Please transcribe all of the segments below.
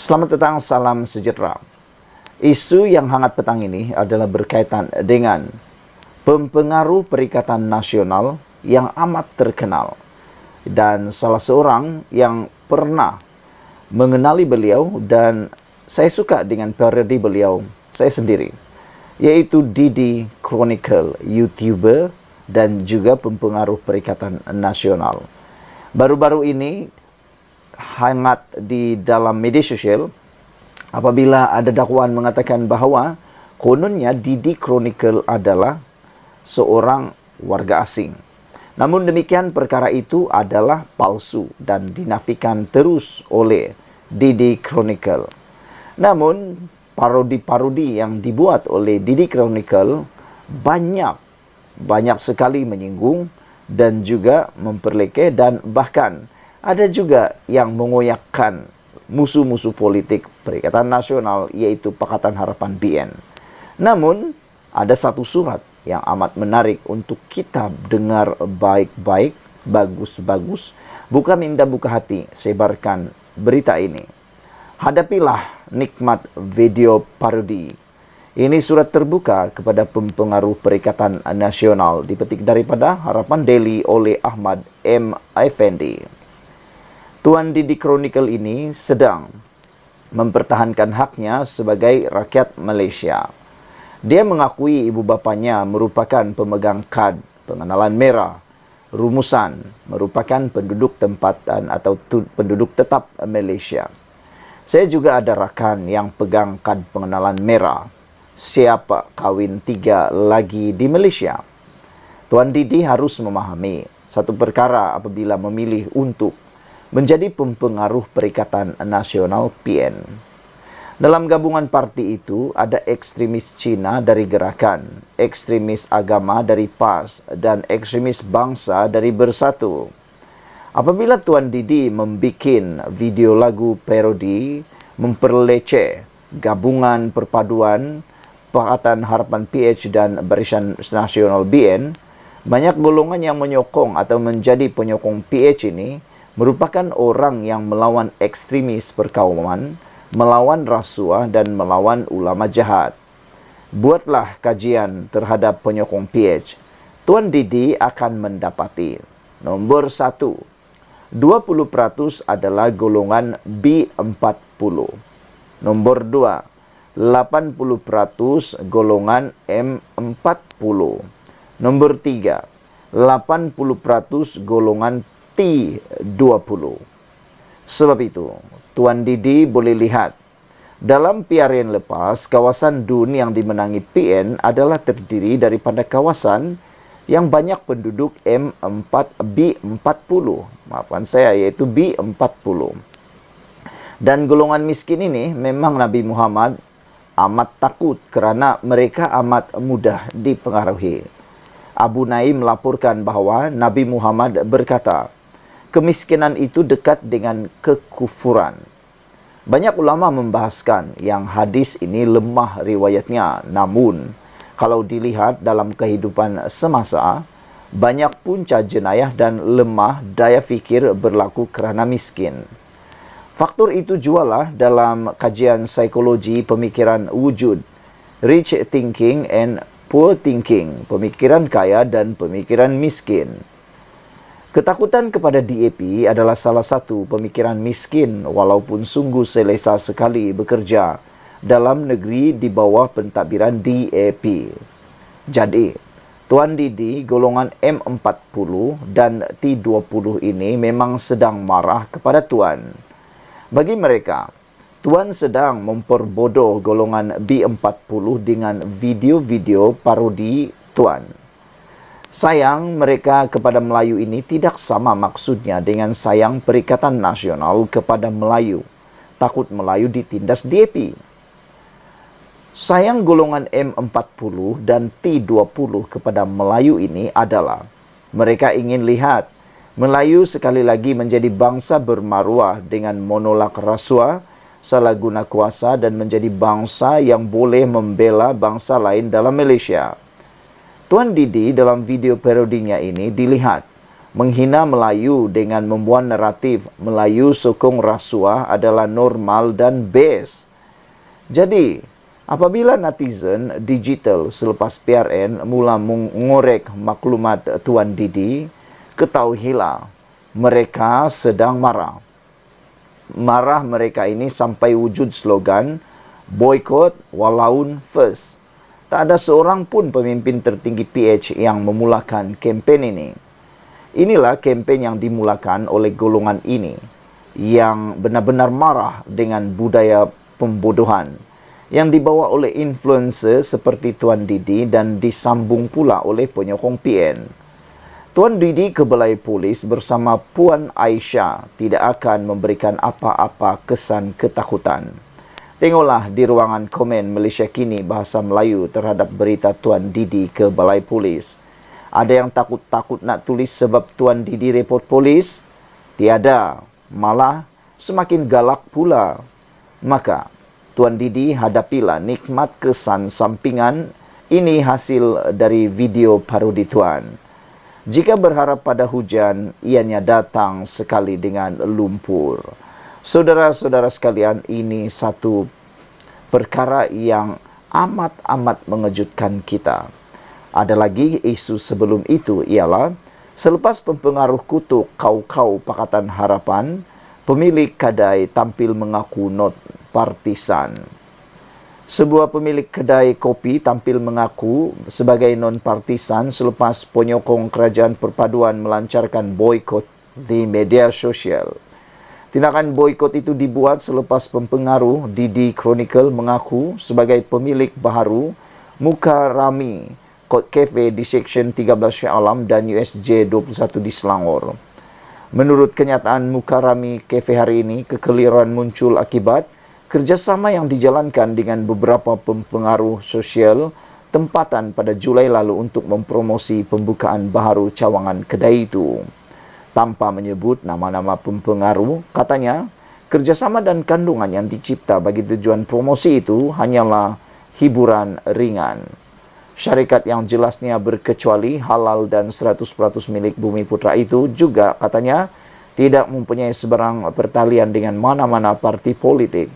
Selamat petang, salam sejahtera. Isu yang hangat petang ini adalah berkaitan dengan pempengaruh Perikatan Nasional yang amat terkenal. Dan salah seorang yang pernah mengenali beliau dan saya suka dengan parodi beliau, saya sendiri, yaitu Didi Chronicle, YouTuber dan juga pempengaruh Perikatan Nasional. Baru-baru ini hangat di dalam media sosial apabila ada dakwaan mengatakan bahawa kononnya Didi Chronicle adalah seorang warga asing. Namun demikian perkara itu adalah palsu dan dinafikan terus oleh Didi Chronicle. Namun parodi-parodi yang dibuat oleh Didi Chronicle banyak sekali menyinggung dan juga memperlekeh dan bahkan ada juga yang mengoyakkan musuh-musuh politik Perikatan Nasional, yaitu Pakatan Harapan BN. Namun, ada satu surat yang amat menarik untuk kita dengar baik-baik, bagus-bagus. Buka minda, buka hati, sebarkan berita ini. Hadapilah nikmat video parodi. Ini surat terbuka kepada pempengaruh Perikatan Nasional, dipetik daripada Harapan Daily oleh Ahmad M. Effendi. Tuan Didi Chronicle ini sedang mempertahankan haknya sebagai rakyat Malaysia. Dia mengakui ibu bapanya merupakan pemegang kad pengenalan merah. Rumusan merupakan penduduk tempatan atau penduduk tetap Malaysia. Saya juga ada rakan yang pegang kad pengenalan merah. Siapa kahwin 3 lagi di Malaysia. Tuan Didi harus memahami satu perkara apabila memilih untuk menjadi pempengaruh Perikatan Nasional PN. Dalam gabungan parti itu ada ekstremis Cina dari Gerakan, ekstremis agama dari PAS, dan ekstremis bangsa dari Bersatu. Apabila Tuan Didi membuat video lagu parodi memperleceh gabungan perpaduan Pakatan Harapan PH dan Barisan Nasional BN, banyak golongan yang menyokong atau menjadi penyokong PH ini merupakan orang yang melawan ekstremis perkauman, melawan rasuah dan melawan ulama jahat. Buatlah kajian terhadap penyokong PH. Tuan Didi akan mendapati nombor 1, 20% adalah golongan B40. Nombor 2, 80% golongan M40. Nombor 3, 80% golongan T20. Sebab itu, Tuan Didi boleh lihat, dalam PRN lepas, kawasan DUN yang dimenangi PN adalah terdiri daripada kawasan yang banyak penduduk B40. Maafkan saya, yaitu B40. Dan golongan miskin ini memang Nabi Muhammad amat takut kerana mereka amat mudah dipengaruhi. Abu Naim melaporkan bahawa Nabi Muhammad berkata, kemiskinan itu dekat dengan kekufuran. Banyak ulama membahaskan yang hadis ini lemah riwayatnya. Namun, kalau dilihat dalam kehidupan semasa, banyak punca jenayah dan lemah daya fikir berlaku kerana miskin. Faktor itu jualah dalam kajian psikologi pemikiran wujud, rich thinking and poor thinking, pemikiran kaya dan pemikiran miskin. Ketakutan kepada DAP adalah salah satu pemikiran miskin walaupun sungguh selesa sekali bekerja dalam negeri di bawah pentadbiran DAP. Jadi, Tuan Didi golongan M40 dan T20 ini memang sedang marah kepada Tuan. Bagi mereka, Tuan sedang memperbodoh golongan B40 dengan video-video parodi Tuan. Sayang mereka kepada Melayu ini tidak sama maksudnya dengan sayang Perikatan Nasional kepada Melayu. Takut Melayu ditindas DAP. Sayang golongan M40 dan T20 kepada Melayu ini adalah mereka ingin lihat Melayu sekali lagi menjadi bangsa bermaruah dengan menolak rasuah, salah guna kuasa dan menjadi bangsa yang boleh membela bangsa lain dalam Malaysia. Tuan Didi dalam video parodinya ini dilihat Menghina Melayu dengan membuat naratif Melayu sokong rasuah adalah normal dan best. Jadi, apabila netizen digital selepas PRN mula mengorek maklumat Tuan Didi, ketahuilah mereka sedang marah. Marah mereka ini sampai wujud slogan boycott walaun first. Tak ada seorang pun pemimpin tertinggi PH yang memulakan kempen ini. Inilah kempen yang dimulakan oleh golongan ini yang benar-benar marah dengan budaya pembodohan yang dibawa oleh influencer seperti Tuan Didi dan disambung pula oleh penyokong PN. Tuan Didi ke Balai Polis bersama Puan Aisyah tidak akan memberikan apa-apa kesan ketakutan. Tengoklah di ruangan komen Malaysia Kini Bahasa Melayu terhadap berita Tuan Didi ke Balai Polis. Ada yang takut-takut nak tulis sebab Tuan Didi report polis? Tiada, malah semakin galak pula. Maka, Tuan Didi hadapilah nikmat kesan sampingan. Ini hasil dari video parodi Tuan. Jika berharap pada hujan, ianya datang sekali dengan lumpur. Saudara-saudara sekalian, ini satu perkara yang amat-amat mengejutkan kita. Ada lagi isu sebelum itu ialah selepas pempengaruh kutuk kau-kau Pakatan Harapan, pemilik kedai tampil mengaku not partisan. Sebuah pemilik kedai kopi tampil mengaku sebagai non-partisan selepas penyokong Kerajaan Perpaduan melancarkan boikot di media sosial. Tindakan boikot itu dibuat selepas pempengaruh Didi Chronicle mengaku sebagai pemilik baharu Muka Rami Cafe di Seksyen 13 Shah Alam dan USJ 21 di Selangor. Menurut kenyataan Muka Rami Cafe hari ini, kekeliruan muncul akibat kerjasama yang dijalankan dengan beberapa pempengaruh sosial tempatan pada Julai lalu untuk mempromosi pembukaan baharu cawangan kedai itu. Tanpa menyebut nama-nama pempengaruh, katanya, kerjasama dan kandungan yang dicipta bagi tujuan promosi itu hanyalah hiburan ringan. Syarikat yang jelasnya berkecuali halal dan 100% milik Bumi Putra itu juga katanya tidak mempunyai sebarang pertalian dengan mana-mana parti politik,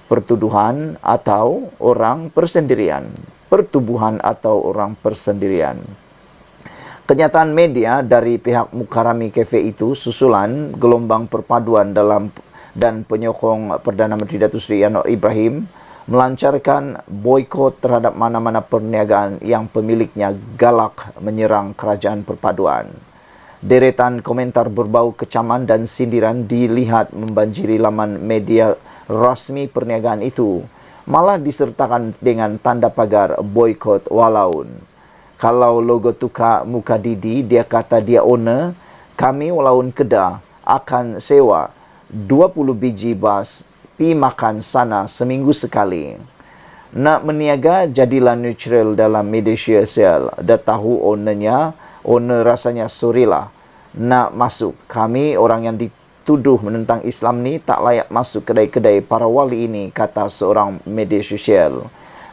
pertuduhan atau orang persendirian, pertubuhan atau orang persendirian. Kenyataan media dari pihak Muka Rami Cafe itu susulan gelombang perpaduan dan penyokong Perdana Menteri Datuk Seri Anwar Ibrahim melancarkan boikot terhadap mana-mana perniagaan yang pemiliknya galak menyerang Kerajaan Perpaduan. Deretan komentar berbau kecaman dan sindiran dilihat membanjiri laman media rasmi perniagaan itu, malah disertakan dengan tanda pagar boikot walaun. Kalau logo tukar Muka Didi, dia kata dia owner, kami walaun Kedah akan sewa 20 biji bas pi makan sana seminggu sekali. Nak meniaga, jadilah neutral dalam media sosial. Dah tahu owner rasanya surilah. Nak masuk, kami orang yang dituduh menentang Islam ni tak layak masuk kedai-kedai para wali ini, kata seorang media sosial.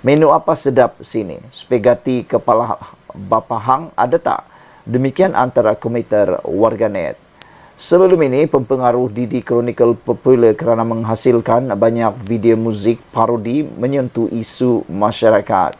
Menu apa sedap sini? Spaghetti kepala Bapa Hang ada tak? Demikian antara komentar warganet. Sebelum ini, pempengaruh Didi Chronicle popular kerana menghasilkan banyak video muzik parodi menyentuh isu masyarakat.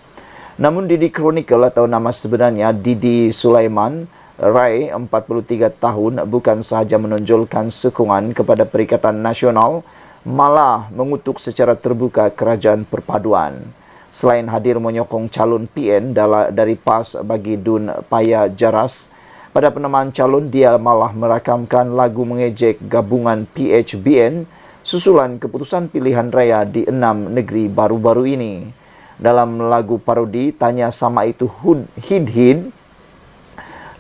Namun Didi Chronicle atau nama sebenarnya Didi Sulaiman Rai, 43 tahun, bukan sahaja menonjolkan sokongan kepada Perikatan Nasional, malah mengutuk secara terbuka Kerajaan Perpaduan. Selain hadir menyokong calon PN dari PAS bagi Dun Paya Jaras, pada penamaan calon, dia malah merakamkan lagu mengejek gabungan PHBN susulan keputusan pilihan raya di 6 negeri baru-baru ini. Dalam lagu parodi Tanya Sama Itu Hid-Hid,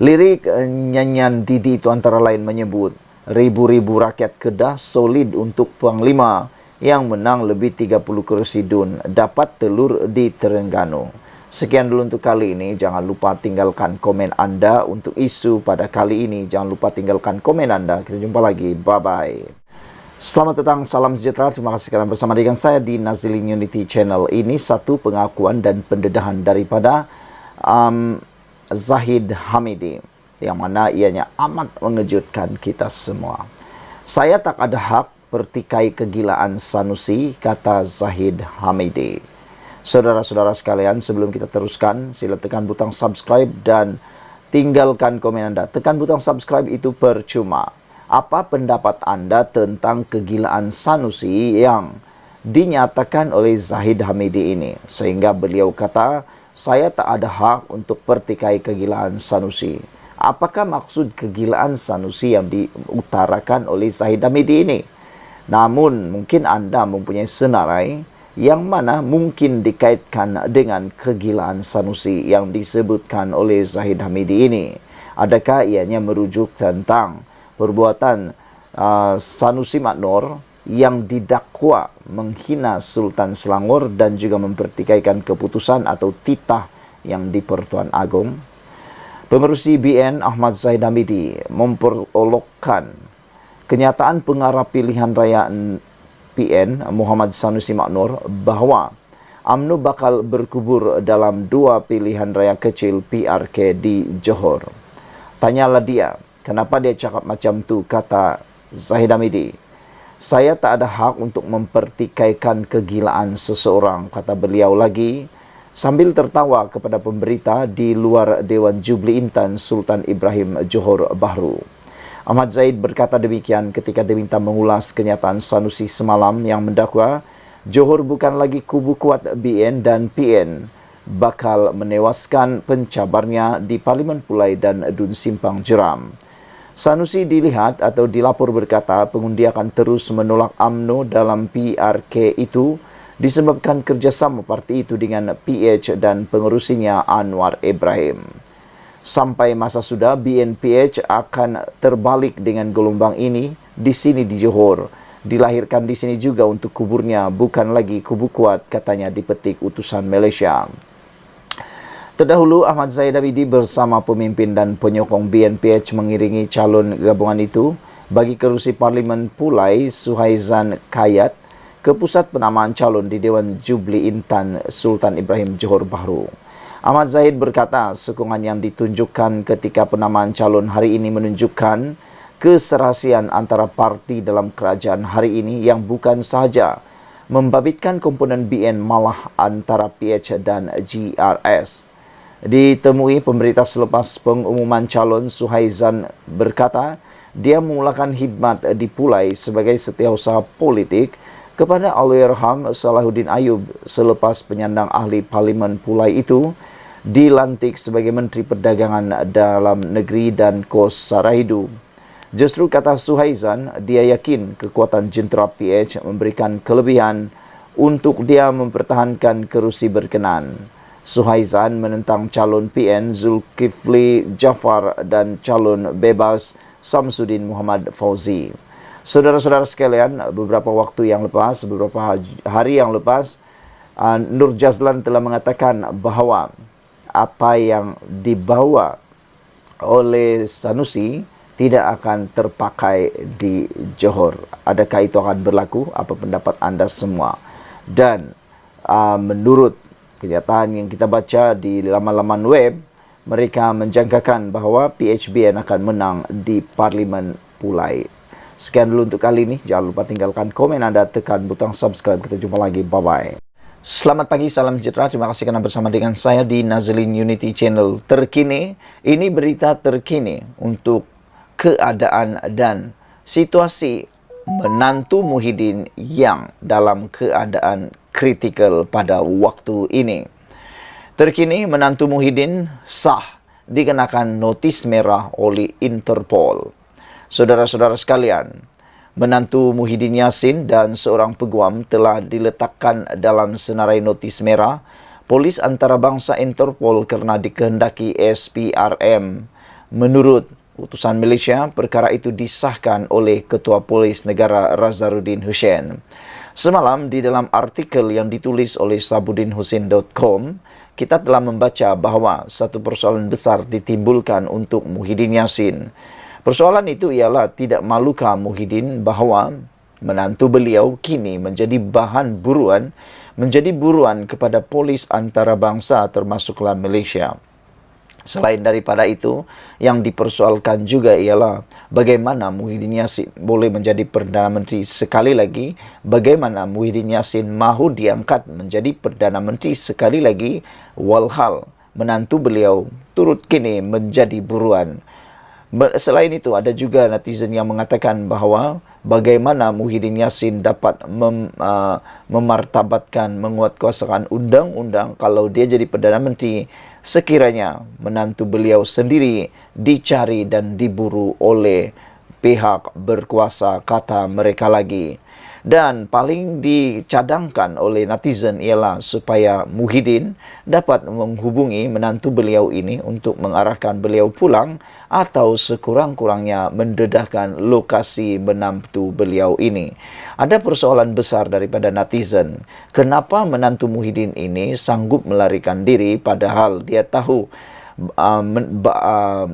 lirik nyanyian Didi itu antara lain menyebut, ribu-ribu rakyat Kedah solid untuk Panglima yang menang lebih 30 kursi DUN, dapat telur di Terengganu. Sekian dulu untuk kali ini. Jangan lupa tinggalkan komen anda untuk isu pada kali ini. Jangan lupa tinggalkan komen anda. Kita jumpa lagi. Bye-bye. Selamat datang, salam sejahtera. Terima kasih kerana bersama dengan saya di Nazilin Unity Channel. Ini satu pengakuan dan pendedahan daripada Zahid Hamidi. yang mana ianya amat mengejutkan kita semua. Saya tak ada hak pertikai kegilaan Sanusi, kata Zahid Hamidi. Saudara-saudara sekalian, sebelum kita teruskan, sila tekan butang subscribe dan tinggalkan komen Anda. Tekan butang subscribe itu percuma. Apa pendapat Anda tentang kegilaan Sanusi yang dinyatakan oleh Zahid Hamidi ini? Sehingga beliau kata, saya tak ada hak untuk pertikai kegilaan Sanusi. Apakah maksud kegilaan Sanusi yang diutarakan oleh Zahid Hamidi ini? Namun, mungkin Anda mempunyai senarai yang mana mungkin dikaitkan dengan kegilaan Sanusi yang disebutkan oleh Zahid Hamidi ini. Adakah ianya merujuk tentang perbuatan Sanusi Maknor yang didakwa menghina Sultan Selangor dan juga mempertikaikan keputusan atau titah yang di Pertuan Agong? Pengerusi BN Ahmad Zahid Hamidi memperolokkan kenyataan pengarah pilihan raya PN Muhammad Sanusi Maknor bahawa UMNO bakal berkubur dalam 2 pilihan raya kecil PRK di Johor. Tanyalah dia, kenapa dia cakap macam tu, kata Zahid Hamidi. Saya tak ada hak untuk mempertikaikan kegilaan seseorang, kata beliau lagi, sambil tertawa kepada pemberita di luar Dewan Jubli Intan Sultan Ibrahim Johor Bahru. Ahmad Zahid berkata demikian ketika diminta mengulas kenyataan Sanusi semalam yang mendakwa Johor bukan lagi kubu kuat BN dan PN bakal menewaskan pencabarnya di Parlimen Pulai dan Dun Simpang Jeram. Sanusi dilihat atau dilapor berkata pengundi akan terus menolak UMNO dalam PRK itu disebabkan kerjasama parti itu dengan PH dan pengerusinya Anwar Ibrahim. Sampai masa sudah BNPH akan terbalik dengan gelombang ini di sini di Johor. Dilahirkan di sini juga untuk kuburnya, bukan lagi kubu kuat, katanya dipetik utusan Malaysia. Terdahulu Ahmad Zahid Hamidi bersama pemimpin dan penyokong BNPH mengiringi calon gabungan itu bagi kerusi Parlimen Pulai Suhaizan Kayat ke pusat penamaan calon di Dewan Jubli Intan Sultan Ibrahim Johor Bahru. Ahmad Zahid berkata sokongan yang ditunjukkan ketika penamaan calon hari ini menunjukkan keserasian antara parti dalam kerajaan hari ini yang bukan sahaja membabitkan komponen BN malah antara PH dan GRS. Ditemui pemberita selepas pengumuman calon, Suhaizan berkata dia memulakan khidmat di Pulai sebagai setiausaha politik kepada Allahyarham Salahuddin Ayub selepas penyandang ahli Parlimen Pulai itu dilantik sebagai Menteri Perdagangan Dalam Negeri dan Kos Saraidu. Justru kata Suhaizan, dia yakin kekuatan jentera PH memberikan kelebihan untuk dia mempertahankan kerusi berkenan. Suhaizan menentang calon PN Zulkifli Jaafar dan calon bebas Samsudin Muhammad Fauzi. Saudara-saudara sekalian, beberapa hari yang lepas, Nur Jazlan telah mengatakan bahawa apa yang dibawa oleh Sanusi tidak akan terpakai di Johor. Adakah itu akan berlaku? Apa pendapat anda semua? Dan menurut kenyataan yang kita baca di laman-laman web, mereka menjangkakan bahawa PHBN akan menang di Parlimen Pulai. Sekian dulu untuk kali ini. Jangan lupa tinggalkan komen anda, tekan butang subscribe. Kita jumpa lagi. Bye-bye. Selamat pagi, salam sejahtera. Terima kasih kerana bersama dengan saya di Nazlin Unity Channel terkini. Ini berita terkini untuk keadaan dan situasi menantu Muhyiddin yang dalam keadaan kritikal pada waktu ini. Terkini, menantu Muhyiddin sah dikenakan notis merah oleh Interpol. Saudara-saudara sekalian, menantu Muhyiddin Yassin dan seorang peguam telah diletakkan dalam senarai notis merah Polis Antarabangsa Interpol kerana dikehendaki SPRM. Menurut utusan Malaysia, perkara itu disahkan oleh Ketua Polis Negara Razaruddin Hussein. Semalam di dalam artikel yang ditulis oleh sabudinhusin.com, kita telah membaca bahawa satu persoalan besar ditimbulkan untuk Muhyiddin Yassin. Persoalan itu ialah tidak malukah Muhyiddin bahawa menantu beliau kini menjadi buruan kepada polis antarabangsa termasuklah Malaysia. Selain daripada itu, yang dipersoalkan juga ialah bagaimana Muhyiddin Yassin boleh menjadi Perdana Menteri sekali lagi, bagaimana Muhyiddin Yassin mahu diangkat menjadi Perdana Menteri sekali lagi, walhal menantu beliau turut kini menjadi buruan. Selain itu, ada juga netizen yang mengatakan bahawa bagaimana Muhyiddin Yassin dapat memartabatkan, menguatkuasakan undang-undang kalau dia jadi Perdana Menteri sekiranya menantu beliau sendiri dicari dan diburu oleh pihak berkuasa, kata mereka lagi. Dan paling dicadangkan oleh netizen ialah supaya Muhyiddin dapat menghubungi menantu beliau ini untuk mengarahkan beliau pulang atau sekurang-kurangnya mendedahkan lokasi menantu beliau ini. Ada persoalan besar daripada netizen. Kenapa menantu Muhyiddin ini sanggup melarikan diri padahal dia tahu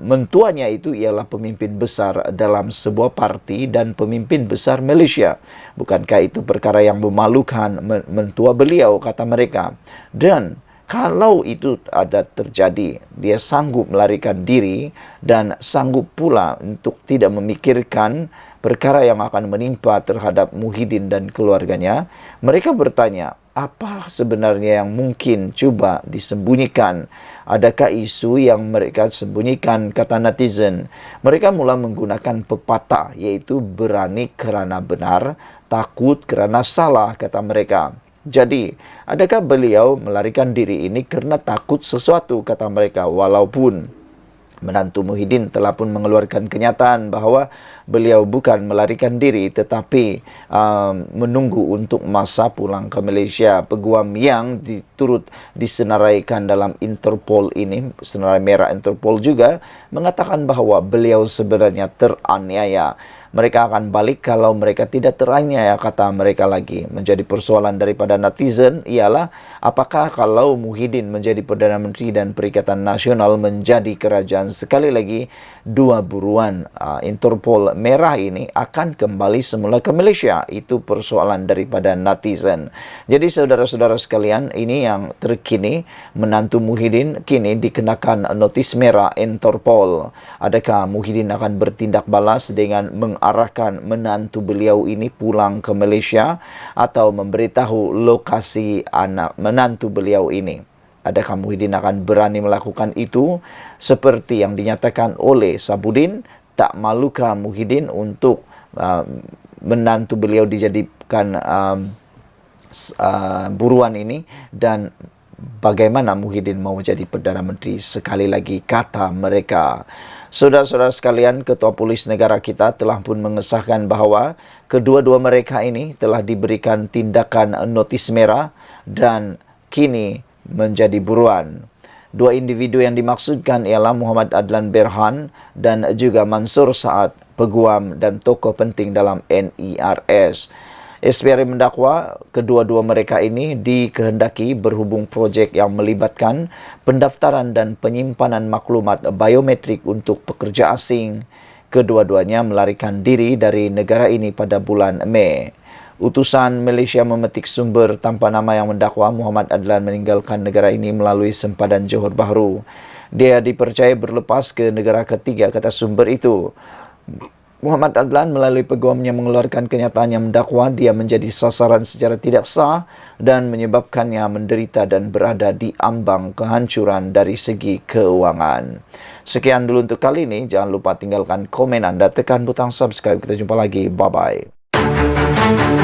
mentuanya itu ialah pemimpin besar dalam sebuah parti dan pemimpin besar Malaysia. Bukankah itu perkara yang memalukan mentua beliau, kata mereka. Dan kalau itu ada terjadi, dia sanggup melarikan diri dan sanggup pula untuk tidak memikirkan perkara yang akan menimpa terhadap Muhyiddin dan keluarganya. Mereka bertanya, apa sebenarnya yang mungkin cuba disembunyikan? Adakah isu yang mereka sembunyikan, kata netizen? Mereka mula menggunakan pepatah, yaitu berani kerana benar, takut kerana salah, kata mereka. Jadi, adakah beliau melarikan diri ini kerana takut sesuatu, kata mereka, walaupun menantu Muhyiddin telah pun mengeluarkan kenyataan bahawa beliau bukan melarikan diri tetapi menunggu untuk masa pulang ke Malaysia. Peguam yang turut disenaraikan dalam Interpol ini, senarai merah Interpol juga, mengatakan bahawa beliau sebenarnya teraniaya. Mereka akan balik kalau mereka tidak teraniaya, kata mereka lagi. Menjadi persoalan daripada netizen ialah apakah kalau Muhyiddin menjadi Perdana Menteri dan Perikatan Nasional menjadi kerajaan sekali lagi, dua buruan Interpol merah ini akan kembali semula ke Malaysia. Itu persoalan daripada netizen. Jadi saudara-saudara sekalian, ini yang terkini, menantu Muhyiddin kini dikenakan notis merah Interpol. Adakah Muhyiddin akan bertindak balas dengan mengarahkan menantu beliau ini pulang ke Malaysia atau memberitahu lokasi anak menantu beliau ini? Adakah Muhyiddin akan berani melakukan itu? Seperti yang dinyatakan oleh Sabudin, tak malukah Muhyiddin untuk menantu beliau dijadikan buruan ini, dan bagaimana Muhyiddin mau jadi Perdana Menteri sekali lagi, kata mereka. Saudara-saudara sekalian, Ketua Polis Negara kita telah pun mengesahkan bahawa kedua-dua mereka ini telah diberikan tindakan notis merah dan kini menjadi buruan. Dua individu yang dimaksudkan ialah Muhammad Adlan Berhan dan juga Mansur Saad, peguam dan tokoh penting dalam NERS. SPRM mendakwa kedua-dua mereka ini dikehendaki berhubung projek yang melibatkan pendaftaran dan penyimpanan maklumat biometrik untuk pekerja asing. Kedua-duanya melarikan diri dari negara ini pada bulan Mei. Utusan Malaysia memetik sumber tanpa nama yang mendakwa Muhammad Adlan meninggalkan negara ini melalui sempadan Johor Bahru. Dia dipercaya berlepas ke negara ketiga, kata sumber itu. Muhammad Adlan melalui peguamnya mengeluarkan kenyataan yang mendakwa dia menjadi sasaran secara tidak sah dan menyebabkannya menderita dan berada di ambang kehancuran dari segi keuangan. Sekian dulu untuk kali ini. Jangan lupa tinggalkan komen Anda, tekan butang subscribe. Kita jumpa lagi. Bye-bye.